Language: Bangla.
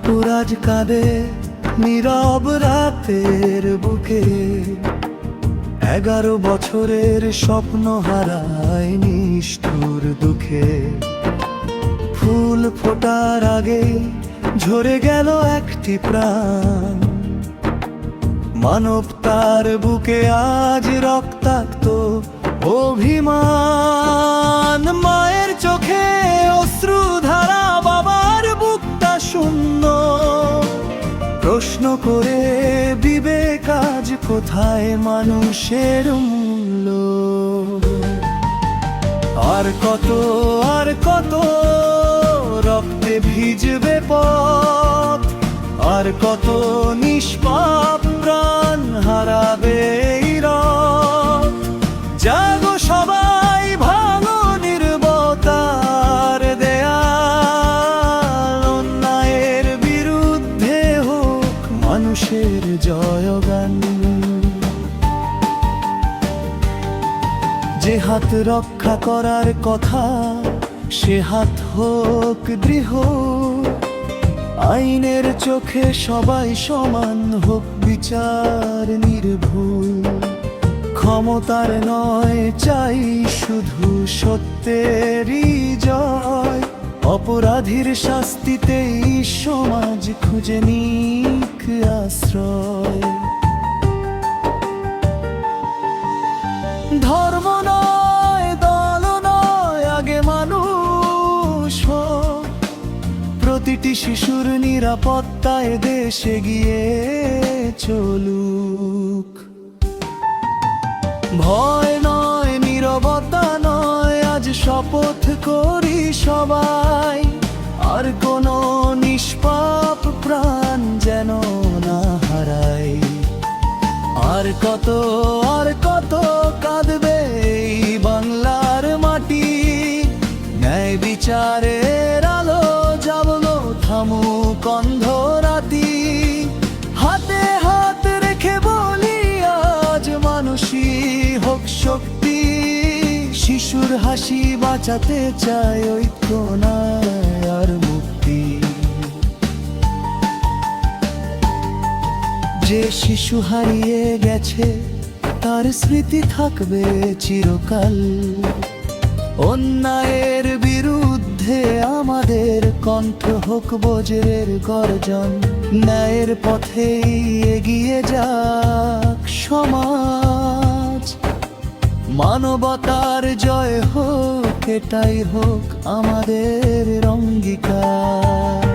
পুরাজ কাঁদে নীরব রাতের বুকে, 11 বছরের স্বপ্ন হারায় নিষ্ঠুর দুঃখে। ফুল ফোটার আগে ঝরে গেল একটি প্রাণ, মানবতার বুকে আজ রক্তাক্ত অভিমান। মায়ের চোখে অশ্রুধারা, বাবার বুকটা শূন্য। প্রশ্ন করে বিবেক আজ কোথায় মানুষের মূল্য? আর কত রক্তে ভিজবে পথ, আর কত নিষ্পাপ প্রাণ হারাবে এই রথ। জাগো সবাই, ভাঙো নির্বতার দেয়াল। অন্যায়ের বিরুদ্ধে হোক মানুষের জয়গান। যে হাত রক্ষা করার কথা, সে হাত হোক দৃঢ়। আইনের চোখে সবাই সমান, হোক বিচার নির্ভুল। ক্ষমতার নয় চাই শুধু সত্যেরই জয়। অপরাধীর শাস্তিতেই সমাজ খুঁজে নিক আশ্রয়। ধর্ম নয়, দল নয়, আগে মানুষ হোক। প্রতিটি শিশুর নিরাপত্তায় দেশ এগিয়ে চলুক। ভয় নয়, নীরবতা নয়, আজ শপথ করি সবাই। আর কোনো নিষ্পাপ প্রাণ যেন না হারায়। আর কত কাঁদবে এই বাংলার মাটি। ন্যায় বিচারের আলো জ্বাললো, থামুক অন্ধরাতি। হাতে হাত রেখে বলি আজ মানুষই হোক শক্তি। শিশুর হাসি বাঁচাতে চায় ঐক্য নয় আর মুক্তি। যে শিশু হারিয়ে গেছে তার স্মৃতি থাকবে চিরকাল। অন্যায়ের বিরুদ্ধে আমাদের কণ্ঠ হোক বজ্রের গর্জন। ন্যায়ের পথেই এগিয়ে যাক সমাজ। মানবতার জয় হোক, এটাই হোক আমাদের অঙ্গীকার।